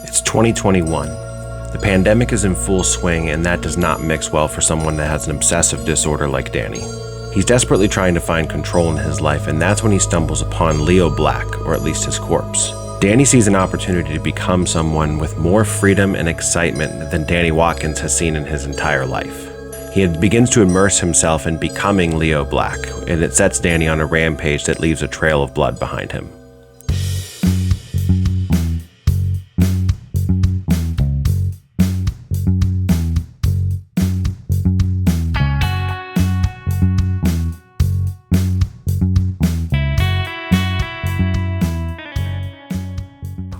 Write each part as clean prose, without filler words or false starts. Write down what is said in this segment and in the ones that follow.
It's 2021. The pandemic is in full swing, and that does not mix well for someone that has an obsessive disorder like Danny. He's desperately trying to find control in his life, and that's when he stumbles upon Leo Black, or at least his corpse. Danny sees an opportunity to become someone with more freedom and excitement than Danny Watkins has seen in his entire life. He begins to immerse himself in becoming Leo Black, and it sets Danny on a rampage that leaves a trail of blood behind him.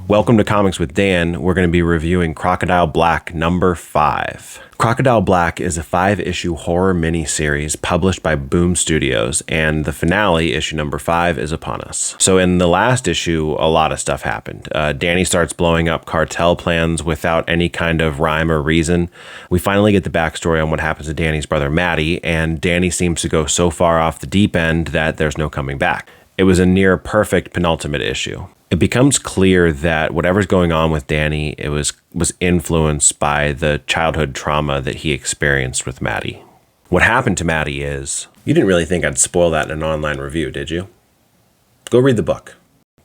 Welcome to Comics with Dan. We're going to be reviewing Crocodile Black number 5. Crocodile Black is a 5-issue horror miniseries published by Boom Studios, and the finale, issue number 5, is upon us. So in the last issue, a lot of stuff happened. Danny starts blowing up cartel plans without any kind of rhyme or reason. We finally get the backstory on what happens to Danny's brother Matty, and Danny seems to go so far off the deep end that there's no coming back. It was a near perfect penultimate issue. It becomes clear that whatever's going on with Danny, it was influenced by the childhood trauma that he experienced with Matty. What happened to Matty is, you didn't really think I'd spoil that in an online review, did you? Go read the book.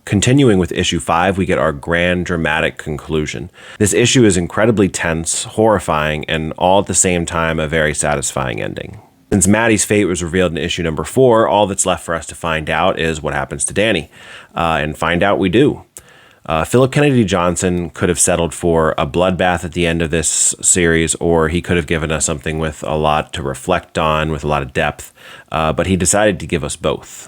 Continuing with issue 5, we get our grand dramatic conclusion. This issue is incredibly tense, horrifying, and all at the same time a very satisfying ending. Since Matty's fate was revealed in issue number 4, all that's left for us to find out is what happens to Danny. And find out we do. Philip Kennedy Johnson could have settled for a bloodbath at the end of this series, or he could have given us something with a lot to reflect on, with a lot of depth, but he decided to give us both.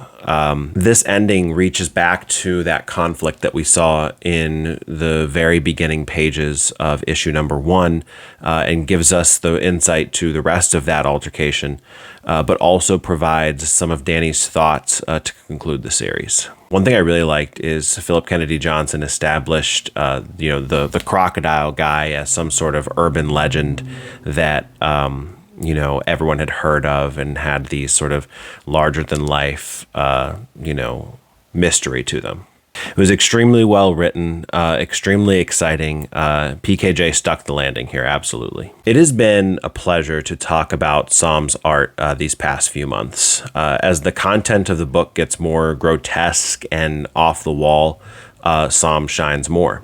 This ending reaches back to that conflict that we saw in the very beginning pages of issue number 1, and gives us the insight to the rest of that altercation, but also provides some of Danny's thoughts to conclude the series. One thing I really liked is Philip Kennedy Johnson established, the crocodile guy as some sort of urban legend that, everyone had heard of and had these sort of larger than life, mystery to them. It was extremely well written, extremely exciting. PKJ stuck the landing here, absolutely. It has been a pleasure to talk about Som's art these past few months. As the content of the book gets more grotesque and off the wall, Som shines more.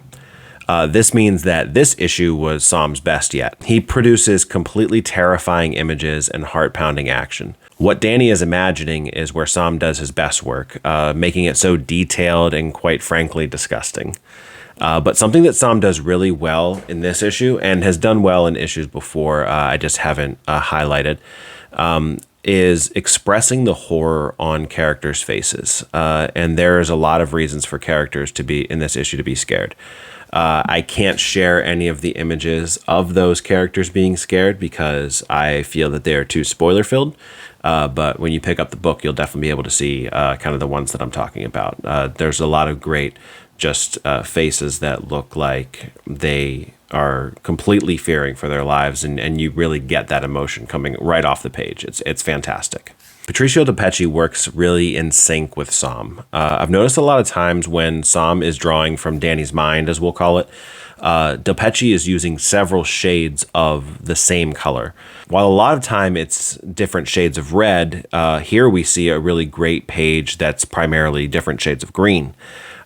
This means that this issue was Som's best yet. He produces completely terrifying images and heart-pounding action. What Danny is imagining is where Som does his best work, making it so detailed and quite frankly disgusting. But something that Som does really well in this issue, and has done well in issues before, I just haven't highlighted, is expressing the horror on characters' faces. And there is a lot of reasons for characters to be in this issue to be scared. I can't share any of the images of those characters being scared because I feel that they are too spoiler-filled. But when you pick up the book, you'll definitely be able to see kind of the ones that I'm talking about. There's a lot of great just faces that look like they are completely fearing for their lives, and you really get that emotion coming right off the page. It's fantastic. Patricio DePecci works really in sync with Som. I've noticed a lot of times when Som is drawing from Danny's mind, as we'll call it, DePecci is using several shades of the same color. While a lot of time it's different shades of red, here we see a really great page that's primarily different shades of green.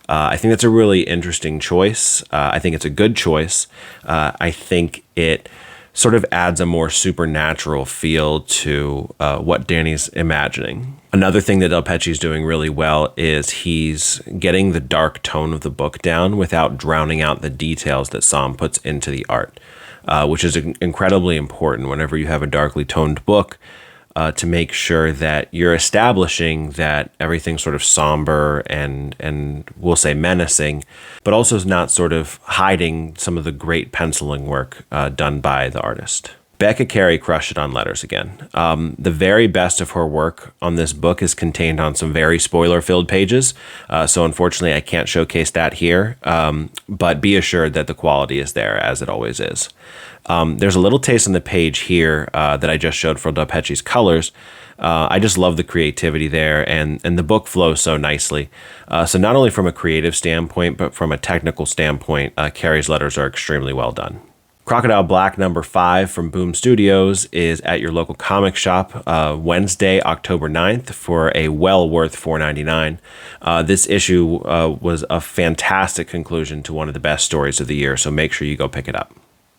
I think that's a really interesting choice. I think it's a good choice. I think it sort of adds a more supernatural feel to what Danny's imagining. Another thing that DePecci is doing really well is he's getting the dark tone of the book down without drowning out the details that Som puts into the art, which is incredibly important whenever you have a darkly toned book, to make sure that you're establishing that everything's sort of somber and we'll say menacing, but also is not sort of hiding some of the great penciling work done by the artist. Becca Carey crushed it on letters again. The very best of her work on this book is contained on some very spoiler-filled pages, so unfortunately I can't showcase that here, but be assured that the quality is there, as it always is. There's a little taste on the page here that I just showed for DelPecci's colors. I just love the creativity there, and the book flows so nicely. So not only from a creative standpoint, but from a technical standpoint, Carey's letters are extremely well done. Crocodile Black #5 from Boom Studios is at your local comic shop Wednesday, October 9th for a well worth $4.99. This issue was a fantastic conclusion to one of the best stories of the year, so make sure you go pick it up.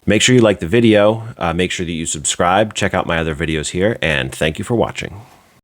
Make sure you like the video, make sure that you subscribe, check out my other videos here, and thank you for watching.